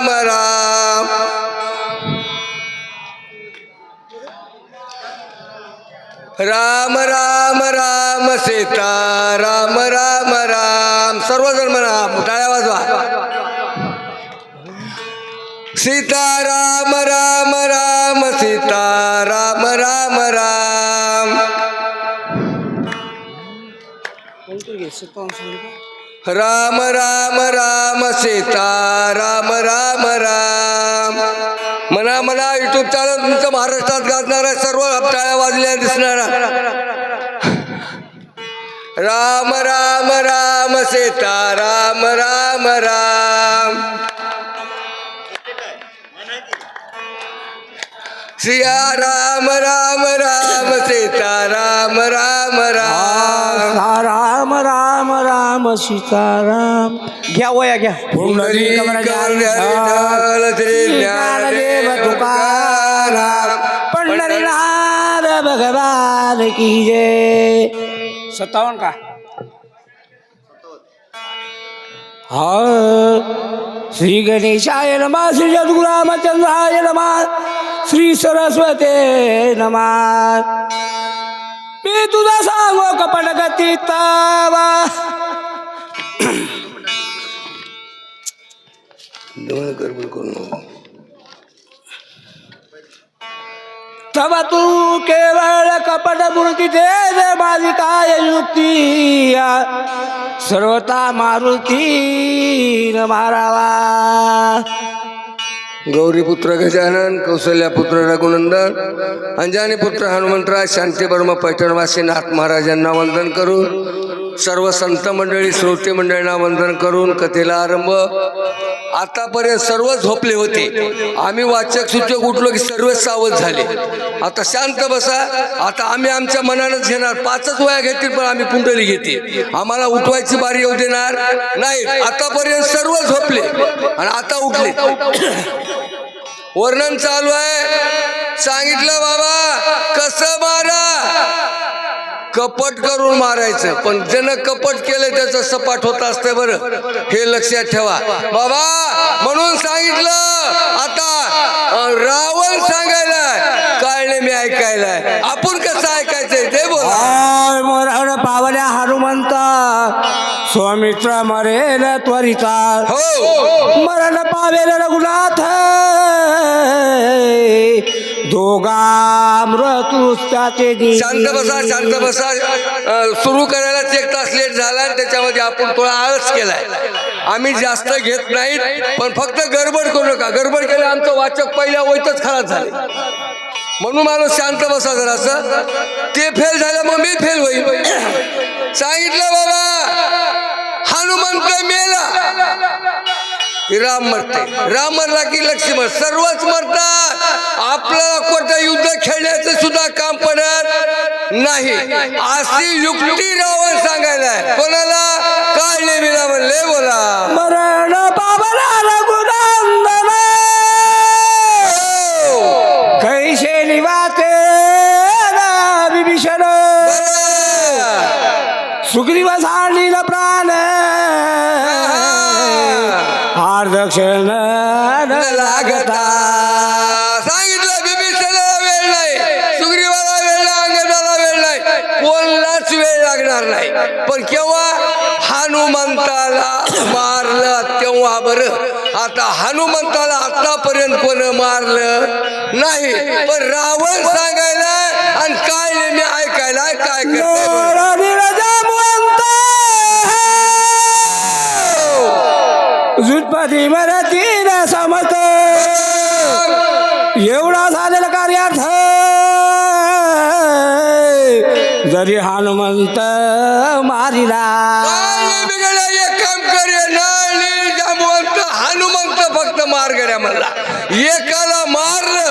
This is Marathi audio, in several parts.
राम राम राम राम राम सीता राम राम राम. सर्वजण म्हणा, टाळ्या वाजवा. सीता राम राम राम सीता राम राम राम. राम राम राम सीता राम राम राम. म्हणा म्हणा. युट्यूब चॅनल तुमचं महाराष्ट्रात गाजणारा, सर्व टाळ्या वाजल्या दिसणारा. राम राम राम सीता राम राम राम. सिया राम राम राम सीता राम राम राम. राम राम राम सीताराम. घ्या वया घ्या. ज्ञानदेव तुकाराम पंढरीनाथ भगवान की जय. 57 का? हा. श्री गणेशाय नमः, श्री सद्गुरामचंद्राय नमः, श्री सरस्वते नमः. मी तुझा सांगो कपट गती तावा. तवा तू केवळ कपट मूर्ती दे दे माझी काय युक्ती. सर्वता मारुती न मारावा. गौरीपुत्र गजानन, कौशल्यापुत्र रघुनंदन, अंजनी पुत्र हनुमंतराय, शांती बर्मा पैठणवासी नाथ महाराजांना वंदन करून, सर्व संत मंडळी श्रोते मंडळींना वंदन करून कथेला आरंभ. आतापर्यंत सर्व झोपले होते. आम्ही वाचक सूचक उठलो की सर्व सावध झाले. आता शांत बसा. आता आम्ही आमच्या मनानंच घेणार. 5च वया घेतील पण आम्ही कुंडली घेते. आम्हाला उठवायची बारी येऊ देणार नाही. आतापर्यंत सर्व झोपले आणि आता उठले. वर्णन चालू आहे. सांगितलं बाबा कसं मारा. कपट करून मारायचं, पण ज्यानं कपट केलं त्याचं सपाट होत असतं. बरं हे लक्षात ठेवा बाबा. म्हणून सांगितलं. आता रावण सांगायला काय मी ऐकायला. आपण कसं ऐकायचंय ते बोला. मरण पावल्या हनुमंता स्वामित्र मरेल त्वरिता. हो. मरण पावेल रघुनाथ दोघामृत्युस्ताचे दी. शांत बसा, शांत बसा. सुरू करायला 1 तास लेट झाला. त्याच्यामध्ये आपण थोडा आळस केलाय. आम्ही जास्त घेत नाहीत, पण फक्त गडबड करू नका. गडबड केलं आमचं वाचक पहिल्या वैतच खराब झाले. म्हणून माणूस शांत बसा जरासं. ते फेल झालं मग मी फेल होईल. सांगितलं बाबा हनुमंत मेला की राम मरते. राम मरला की लक्ष्मण, सर्वच मरतात. आपल्याला कोणतं युद्ध खेळण्याचं सुद्धा काम पडत नाही. अशी युक्ती रावण सांगायला. कोणाला? काढले बिना म्हणले. बोला. मरण पावला रघुनंदन कैसे निवाते विभीषण. सुग्रीव सांडील प्राण हार्दक्षण लागता. सांगितलं बिभीषणाला वेळ नाही, सुग्रीवाला वेळ नाही, अंगदाला वेळ नाही, कोणालाच वेळ लागणार नाही. पण केव्हा? हनुमंताला मारलं तेव्हा. बरं आता हनुमंताला आतापर्यंत कोण मारलं नाही, पण रावण सांगायला आणि काय मी ऐकायला. काय जुटपती मराठी समत एवढा झालेला कार्यार्थ. जरी हनुमंत मारिला. एक काम करे हनुमंत फक्त मार गड्या म्हणला. एकाला मारलं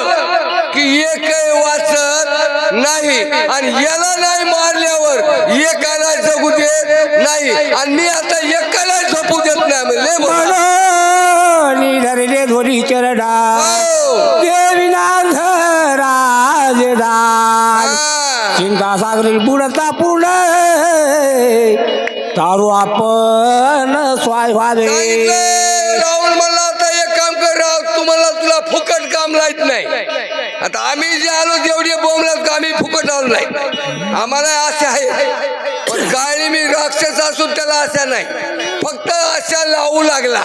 की एक वाचत नाही, आणि याला नाही मारल्यावर एकाला जगू देत नाही. आणि मी आता एकाला झोपू देत नाही म्हणले. धरले धोरी चरडा देवीनाथ राजदान. चिंता सागरी बुडता पूर्ण तारू आपण स्वाय व्हावे. रावण म्हणला आता एक काम कर. बॉम्ब लाईत नाही. आता आम्ही जे आलो तेवढे बॉम्ब लावत आम्ही फुकट आलो नाही. आम्हाला आशा आहे, पण काळी मी राक्षस असून त्याला आशा नाही. फक्त आशा लावू लागला.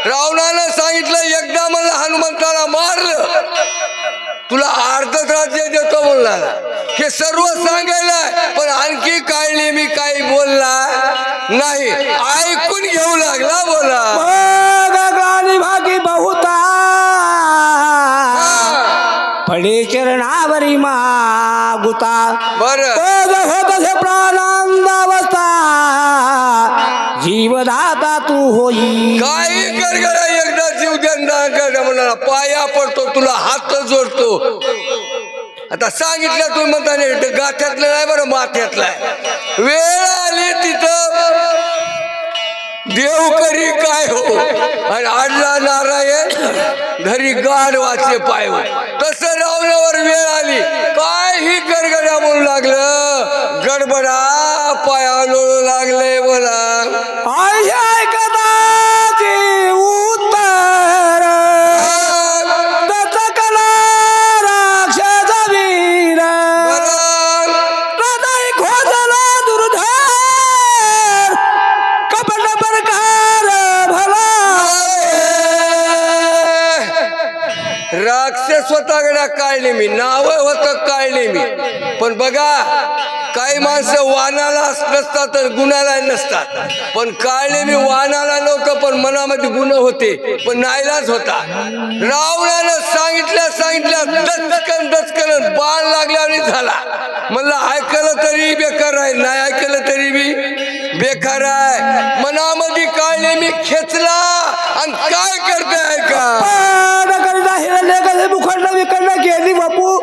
रावणानं सांगितलं एकदा मला हनुमंताला मारलं तुला अर्ध राज्य देतो बोलला. हे सर्व सांगायला पण आणखी काळी मी काही बोलला नाही. ऐकून घेऊ लागला. बोला गाणी भागी बहुता पडे चरणावरी मागुता बरं होत हे प्राणांदावस्था जीवदाता तू होई. काही गडगडा एकदा जीव द्या म्हणाला पाया पडतो तुला हात जोडतो. आता सांगितलं तुम्ही म्हणता नाही गाठ्यातलं नाही बरं माथ्यातलं आहे. वेळ आली तिथं देव करी काय हो आणि आडला नारायण घरी गाड वाचे पाय हो. तसं रावणावर वेळ आली काही गडगडा म्हणू लागलं. गडबडा पाया लोळू लागले. बोला ऐकताची उत्तर कला राक्षस वीर हृदय खोजला दुर्धर कपट प्रकार भला. राक्षस स्वतःकडे काढले मी नाव होतं काढले मी. पण बघा काही माणसं वानाला नसतात तर गुणाला नसतात. पण काळले मी वानाला नव्हतं पण मनामध्ये गुण होते पण नाईलाज होता. रावणानं सांगितलं दचकन बाण लागला आणि झाला. म्हणलं ऐकलं तरी बेकार आहे नाही ऐकलं तरी बी बेकार आहे. मनामध्ये काळले मी खेचला आणि काय करताय का मुखंड विखंड केली बापू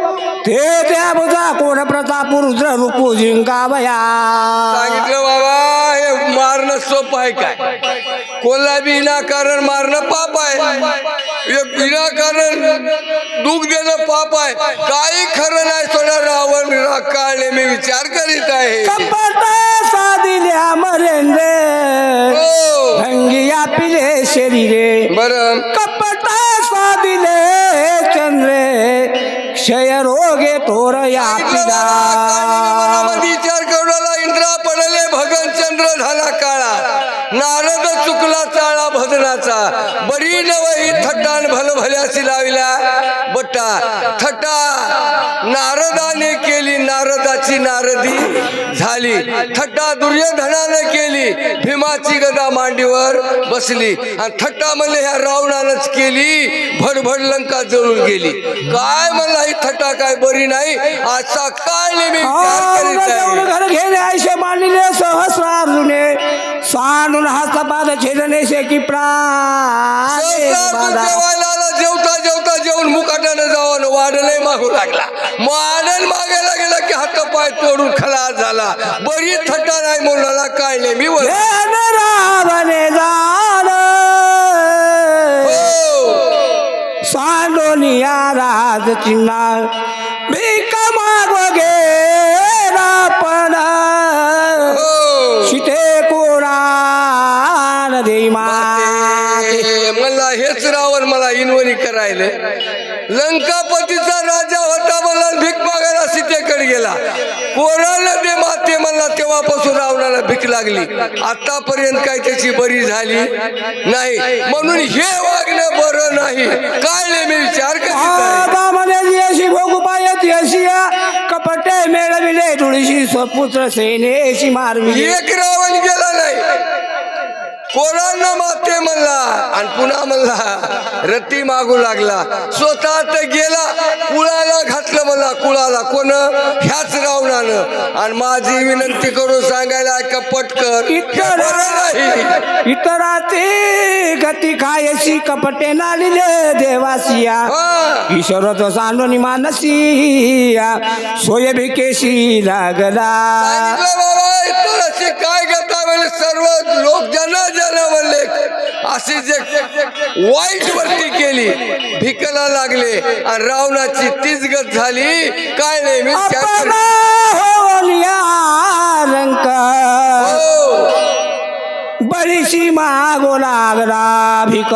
ते त्या बुजा कोण प्रताप रुद्र रूपू जिंकावया. सांगितलं बाबा हे मारणं सोपं आहे काय. कोणाला बी विनाकारण मारणं पाप आहे. विनाकारण दुःख देणं पाप आहे. काही खरं नाही. सोडा रावण काळले मी विचार करीत आहे. कपट साधिल्या मरेंद्रे भंगिया पिले शरीरे बरं कपट साधिले चंद्रे क्षय रोगे थोर या पिदा. विचार करूला इंद्रा पडले भगन चंद्र झाला काळा. नारद चुकला चाळा भजनाचा. बरी नवही थट्टान भलभल्यासी लाविला बट्टा. थट्टा नारदाने केली नारदाची नारदी झाली. थट्टा दुर्योधनाने केली भीमाची गदा मांडीवर बसली. आणि थट्टा म्हणले ह्या रावणानंच केली भडभड लंका जळून गेली. काय म्हणला ही थट्टा काय बरी नाही. असा काय मी घर घेणे आयशे मानले सहस्रार्जुने सांडून हस्तपाद छेदने शेकी प्राण. जेवता जेवता जेवून मुकाटानं जाऊन वाढलंय मागू लागला. माडन मागायला गेला की हात पाय तोडून खलास झाला. बरी थट्टा नाही म्हणला काय नाही मी रावणे जाण सांडोनिया राज चिन्हा भिका माग गेला पण शिते कोणान देई मला हेच रावण मला इन्वरी करायले. लंकापतीचा राजा होता मला भीक मागायला सीतेकडे गेला. कोणाला दे माते म्हणला तेव्हापासून रावणाला भीक लागली. आतापर्यंत काय त्याची बरी झाली नाही. म्हणून हे वागणं बरं नाही. काय मी विचार करशी भोगू पायत यशिया कपटे मेळविले तुळशी स्वपुत्र सेनेशी मारवी. एक रावण गेला नाही. कोणाला माते म्हणला आणि पुन्हा म्हणला रती मागू लागला. स्वतः तर गेला कुळाला घातलं म्हणला. कुळाला कोण ह्याच रावणानं. आणि माझी विनंती करून सांगायला का पटकर इतराचे गती खायशी कपटे नालिले देवासिया ईश्वर तो सांडोनी मानसिया सोय भिकेशी लागला. काय करता सर्व लोक ज्यांना म्हणले अशी जे वाईट वर्ती केली भिकला लागले आणि रावणाची तीच गत झाली. काय नाही मी रंक बरीशी मागो लागला भिक.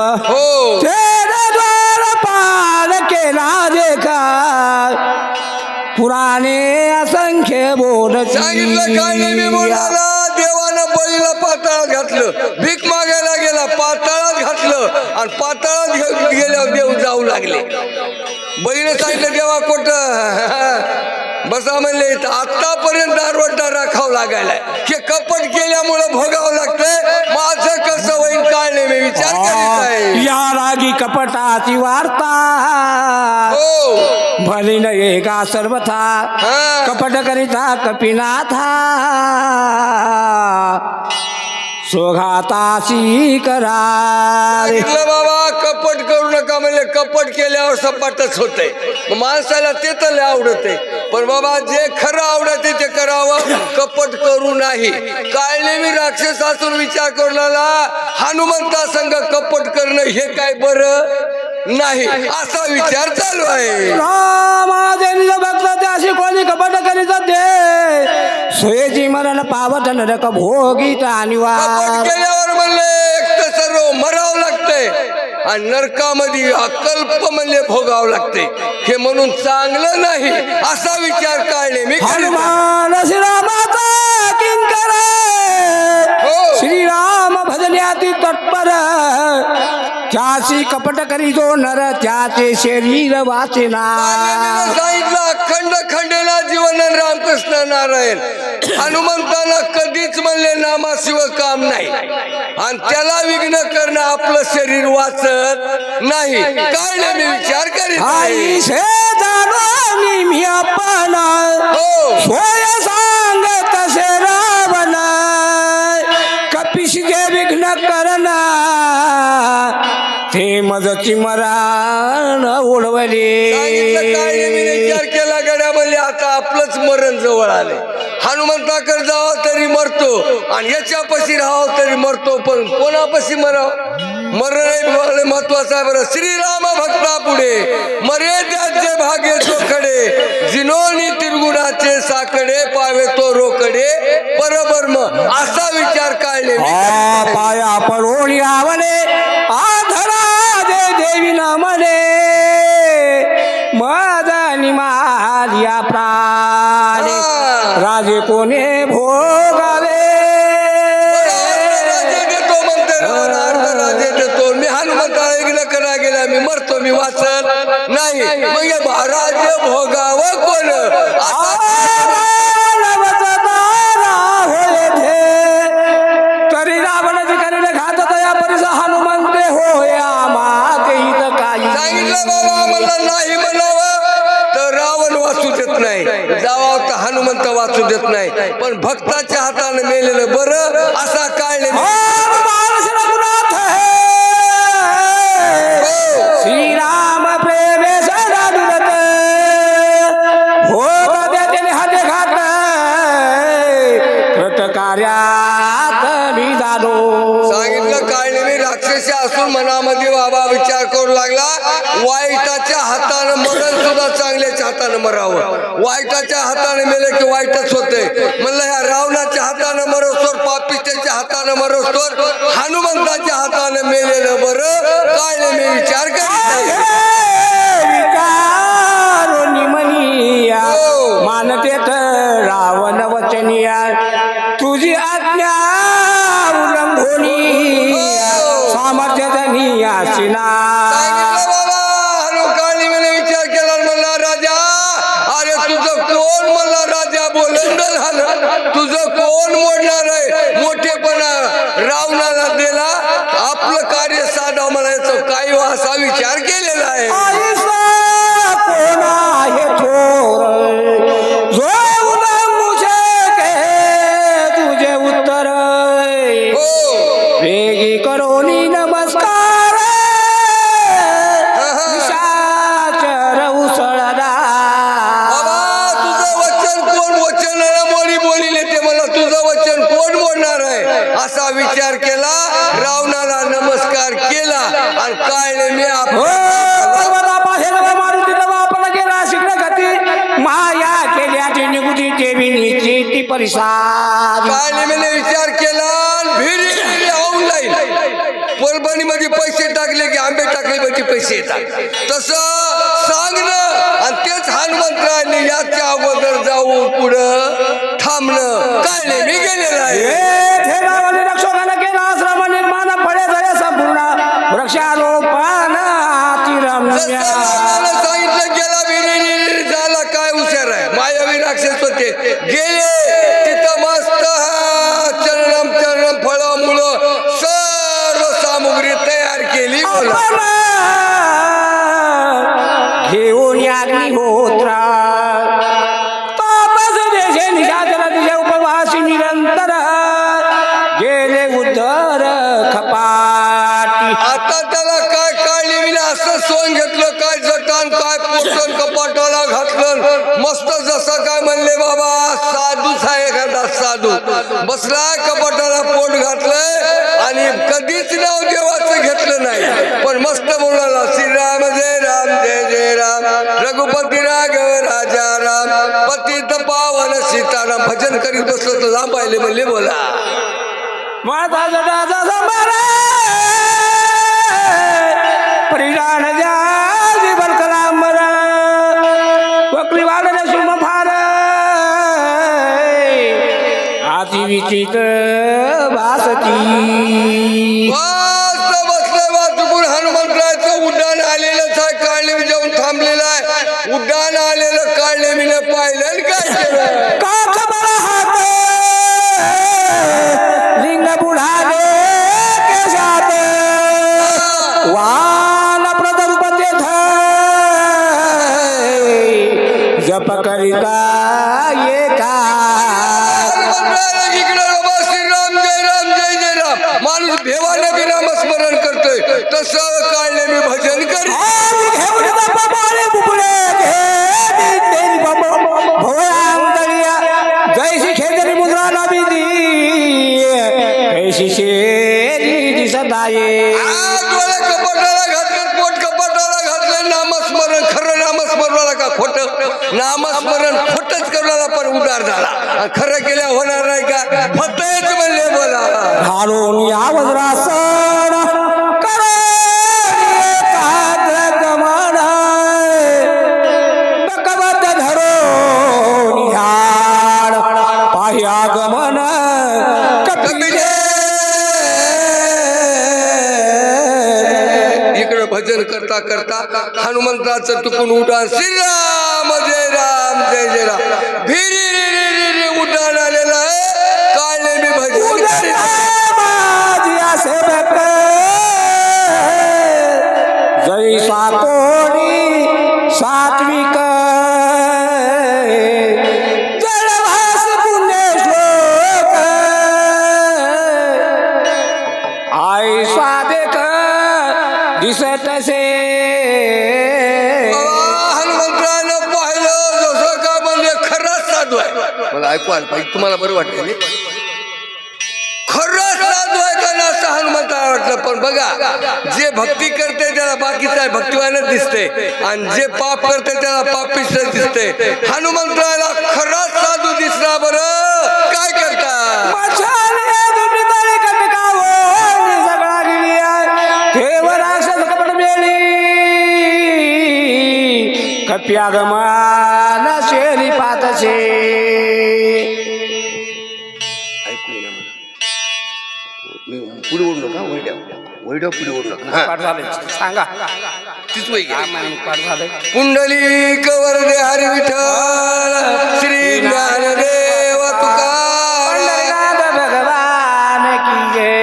द्वार पार केला सांगितलं काय नाही मी बोलायला. देवानं बळीला पाताळात घातलं, भीक मागायला गेला, पाताळात घातलं आणि पाताळात गेल्यावर देव जाऊ लागले. बळीने सांगितलं देवा कुठं बसा म्हणले, आतापर्यंत दारवटा राखावं लागायला, हे कपट केल्यामुळं भोगावं लागतंय. माझं कसं होईल काय नाही मी विचार करीत आहे. या रागी कपटाची वार्ता हो भले नये का सर्वथा हा. कपट करिता कपिनाथा सोघाताशी करार. सांगितलं बाबा कपट करू नका म्हणले. कपट केल्यावर सपाटच होतंय. मग माणसाला ते तर लय आवडते, पण बाबा जे खरं आवडते ते करावं, कपट करू नाही. काळने मी राक्षस असून विचार करून आला हनुमंता संग कपट करणं हे काय बरं नाही, असा विचार चालू आहे. रामादेवीला भक्त त्याशी कोणी कपट करीत दे सोयेची मरण पावत नरक भोगीत अनिवार. कपट केल्यावर म्हणले एक तर सर्व मरावं लागतंय आणि नरकामध्ये अकल्प म्हणले भोगावं लागते. हे म्हणून चांगलं नाही असा विचार काढले मी. हनुमान श्रीरामाचा किंकर हो. श्रीराम भजन्याती तत्पर त्याची कपट करी जो नर त्याचे शरीर वाचना. सांगितलं अखंड खंडेला जीवन रामकृष्ण नारायण. हनुमंताला कधीच म्हणले नामाशिवाय काम नाही आणि त्याला विघ्न करणं आपलं शरीर वाचत नाही. काय नाही मी विचार करीत आई से जाणो मी आपण हो. सोय सांगत से रावण कपिश जे विघ्न करणा ते मजची मरण उडवले. सांगितलं काय नाही मी विचार केला गड्या म्हणले आता आपलंच मरण जवळ आले. हनुमंताकडे जावं तरी मरतो आणि याच्यापाशी राहावं तरी मरतो, पण कोणापाशी मराव मरण महत्वाचं आहे. बरं श्रीराम भक्ता पुढे मरे त्याचे भागे चोखडे जिनोनी तिरगुणाचे साकडे पावे तो रोकडे परब्रह्म असा विचार काढले. पाया पडोळी आवले आधरा दे देवी न म्हणे मदनी मालिया प्राणे राजे कोणे भोगावे. राज्य देतो म्हणते राज्य देतो. मी हनुमंताला विघ्न करा गेला, मी मरतो, मी वाचत नाही. मग राज्य भोगावं कोण? तरी रावणाची करीने घातत या परिस हनुमंते होया मागीत काही. सांगितलं बाबा मला नाही म्हणावं तर रावण वाचू देत नाही, जावं तर हनुमंत वाचू देत नाही, पण भक्ताच्या हाताने मेलेलं बरं असा काढले. श्रीराम प्रेमे सदाडुरत हो त्याने हाते घात कार्यात मी जाणो. सांगितलं काढले मी राक्षसी असून मनामध्ये बाबा विचार करू लागला वाईटाच्या हाताने मरण सुद्धा चांगल्याच्या हाताने मरावं. वाईटाच्या हाताने मेले की वाईटच होते. म्हणलं ह्या रावणाच्या हाताने मरोस्तोर पापिष्टाच्या हाताने मरोस्तोर हनुमंताच्या हाताने मेलेलं बरं. काय नाही मी विचार करीत मानतेत रावण वचनिया तुझी आज्ञा उल्लंघोनी सामर्थ्य धनी आशिना. विचार केला म्हणला राजा अरे तुझं कोण म्हणला राजा बोलंद झालं, तुझं कोण मोडणार आहे? मोठेपणा रावणाला दिला, आपलं कार्य साधा म्हणायचं काही असा विचार केलेला आहे. कोण आहे थोर जो तुझे उत्तर वेगी करोनी नमस्कार निशाचर उसळदा. बाबा तुझं वचन कोण वचनाला मोडी बोलिले ते मला तुझं वचन कोण बोलणार आहे असा विचार केला. रावणाला नमस्कार केला आणि काय मी माया केल्याची निगुती ती परिसाद. काय विचार केला भिरी ऑनलाईन परभणी मध्ये पैसे टाकले की आंबे टाकले किती पैसे येतात तसं सांग ना. आणि तेच हनुमंतरायांनी याच्या अगोदर जाऊन पुढं थांबणं काय नाही मी गेलेलं आहे. रक्षकाला केला आश्रम निर्माण फळे झाले संपूर्ण वृक्षारोपण सांगितलं गेला विहिरी झाला काय हुशार आहे. मायावी राक्षस होते गेले तिथं मस्त चरणम फळ मुळं सर्व सामुग्री तयार केली. घेऊन अग्निहोत्रा तिच्या उपवासी निरंतर गेले उद्धर खपाटी. आता त्याला काय काढली मी असं सोन घेतलं काय जटान काय पोटन कपाटाला घातलं मस्त जसं काय म्हणले बाबा साधूच आहे एखादा साधू बसला कपाटाला पोट घातलंय आणि कधीच नाव देवाचं घेतलं नाही पण मस्त बोलायला श्रीराम जय राम जय जय राम रघुपती राघव राजा राम पतित पावन सीताराम भजन करीत बसलं तर लांब आले म्हणले बोला माता जटाचा संभार परिधान द्या जीवन कलांबर वक्री वाढले शुभ फार आधी विचित्र भासती. बसलं वाचून हनुमंतरायचं उड्डाण आलेलंच आहे. काढले मी जाऊन थांबलेलं आहे. उड्डाण आलेलं काढले मी पाहिलं आणि काय केलं का खबर हात लिंग बुढाले केशात वान प्रदर्पते जप करिता एका इकडे बाबा श्रीराम जय जय राम माणूस भेवाने बी नामस्मरण करतोय तसं काढले मी भजन करी जैसी खेदरी मुद्रा नबिदी ऐशी शेरी दिसत आहे. डोळे कपाटाला घातलं पोट कपाटाला घातलं नामस्मरण खरं नामस्मरणाला का खोटं नामस्मरण खोटच करणारा पण उदार झाला खरं केल्या होणार नाही का फतेच म्हणले बोला घालून यावं रासन आगमन इकडे भजन करता करता हनुमंताचं तुकून उड्डाण श्रीराम जय राम भिरी रे उड्डाण आलेलं आहे. काढले मी भजन जय साकोणी सात्विक जलवास पुण्यश्लोक आई स्वादेक दिसतसे. हनुमंतरानं पाहिलं जसं का म्हणजे खरंच साधू आहे. मला ऐकू आलं पाहिजे तुम्हाला बरं वाटलं खरंच साधू आहे का ना असं हनुमंताला वाटलं. पण बघा जे भक्ती करते त्याला बाकीचं आहे भक्तिवानच दिसते आणि जे पाप करते त्याला पापीच दिसते. हनुमंताला खरंच साधू दिसला बरं काय करता कप्यागमान शेरी पातसे. ऐकू ना मला मी पुढे ओढ नका वैड्या पुढे ओढ नका सांगा तीच वै पुंडलिक वरदे हरी विठ्ठल श्री ज्ञानदेव तुकाराम भगवान की जय.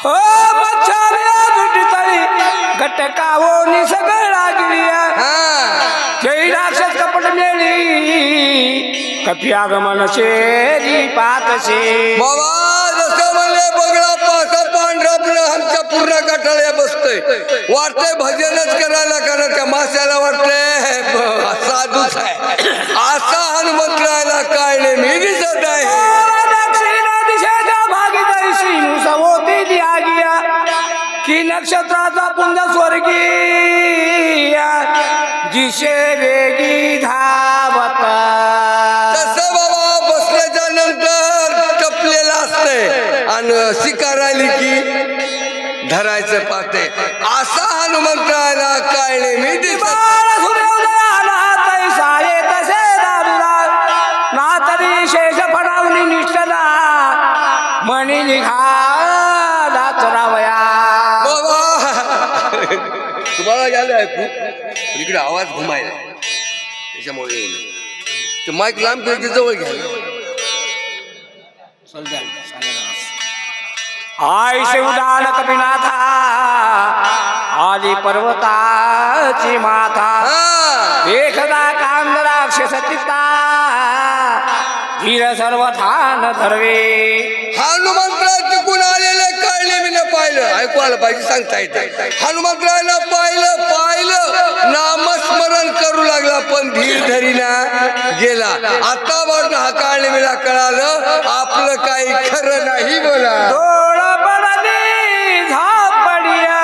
हो मच्छाल्या दुटी घटकावो निसगळा गिरिया जय राक्षस कपट मेली कप्यागमन शेरी पातसे. बाबा जसं म्हणले बगळा पासा पांढरा आमच्या पूर्ण काठाला बसतोय वाटतंय भजनच करायला कारण त्या माश्याला वाटतंय साधूच आहे असा हनुमंतरायला काय नाही मी दिसत आहे. की नक्षत्राचा पुंज स्वर्गी जिशे वेगी धावत. तसं बाबा बसल्याच्या नंतर टपलेला असतंय आणि शिकार आली की धरायचं पाहते असा हनुमंताला काळले मी दिसत बाळ सूर्योदयाला तैसा येतसे दारुला ना तरी शेष फडावली निष्ठला मणी निघाला चरावया. बाबा तुम्हाला गेलं ऐकू पण इकडे आवाज घुमायला त्याच्यामुळे येईल ते माईक लांब घेऊन जवळ घ्या. आय शिवदान कपिनाथा आली पर्वताची माथा हा देखदा कांद राक्षस चित्ता धीर सर्वथान धरवे. हनुमंतराव तिकून आलेले कळले मी न पाहिलं ऐकू आलं पाहिजे सांगता येते हनुमंतरायला पाहिलं नामस्मरण करू लागला पण धीर धरीना गेला. आता बघ हा काळले मीला कळालं आपलं काही खरं नाही बोला. डोळ पडली झाप पडिया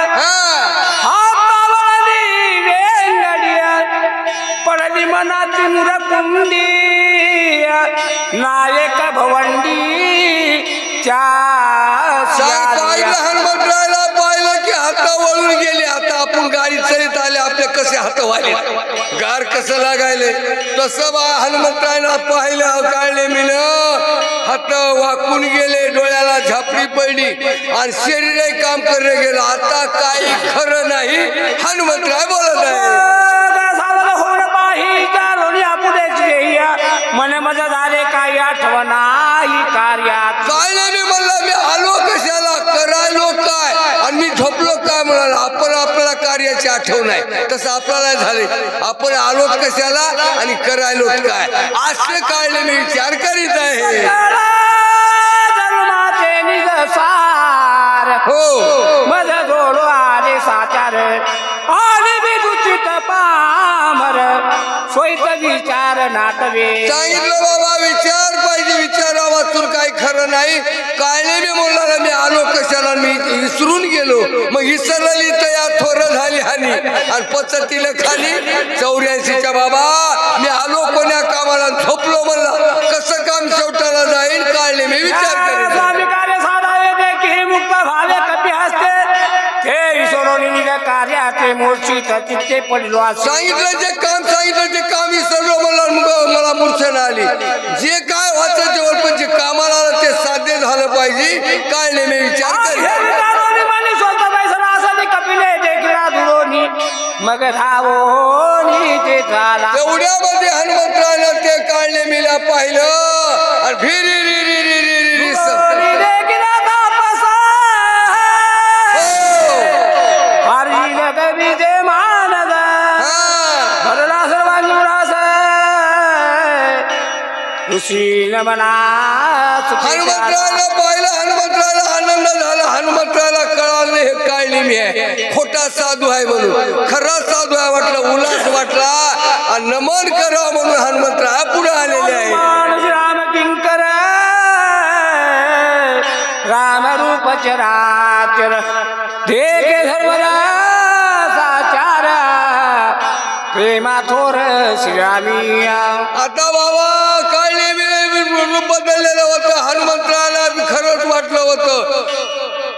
हातावाली वेंगडिया पडली मनाची मुरकुंडी नायक भवंडी पाहिलं हनुमंतरायला पाहिलं की हात वळून गेले. आता आपण गाडी चढीत आले आपले कसे हात वाले गार कसं लागायले तसं बा हनुमंतरायला पाहिलं काढले मी हात वाकून गेले डोळ्याला झापडी पडली आणि शरीरही काम करणे गेलं. आता काही खरं नाही हनुमंतराय बोलत आहे. मन मज झाले काही आठवणाई कार्यात काय नाही मी म्हणलं मी आलो कशाला करायलो काय आणि मी झोपलो काय म्हणाला. आपण आपल्याला कार्याची आठवण नाही तसं आपल्याला झाले आपण आलोच कशाला आणि करायलो काय असे काढले मी विचार करीत आहे. जन्माचे निज सार हो मज जोडो आले साचार आणि विदुचित पामर सोयत विचार नाटवे. सांगितलं बाबा विचार पाहिजे विचारा वाचून काही खरं नाही. काळले मी म्हणला मी आलो कशाला मी विसरून गेलो मग विसरली तया थोर झाली हानी आणि पचतीला खाली 84च्या बाबा मी आलो कोण्या कामाला झोपलो म्हणला कसं काम शेवटाला जाईल काळले मी विचार करेन. कार्य साधावे देखी मुक्त भावे कपी हसते ते विसरून कार्याचे मूर्छित चित्ते पडलो असे. सांगितलं जे काम सांगितलं ते काम विसरलो म्हणला मग मला मूर्छना आली. जे काय व्हायचं ते पण जे कामाला आलं ते साध्य झालं पाहिजे काय नाही मी विचार करेन. कपिले देखला धुळोनी मग धावोनी ते झाला. एवढ्यामध्ये हनुमंतरानं ते काढले मीला पाहिलं आणि फिरी हनुमंतराला पाहिलं हनुमंतराला आनंद झाला. हनुमंतराला कळालं हे काळली मी आहे खोटा साधू आहे म्हणून खरा साधू आहे वाटलं उल्हास वाटला आणि नमन करावं म्हणून हनुमंतराय पुढे आलेले आहे. राम किंकर राम रूप चराचर देखे सर्वदा साचार प्रेमा थोर श्रीरामिया. आता बाबा काळले मी रूप बदललेलं होतं हनुमंतराला खरंच वाटलं होतं.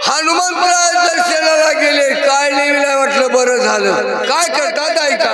हनुमंतराय दर्शनाला गेले काळले वाटलं बरं झालं काय करतात ऐका.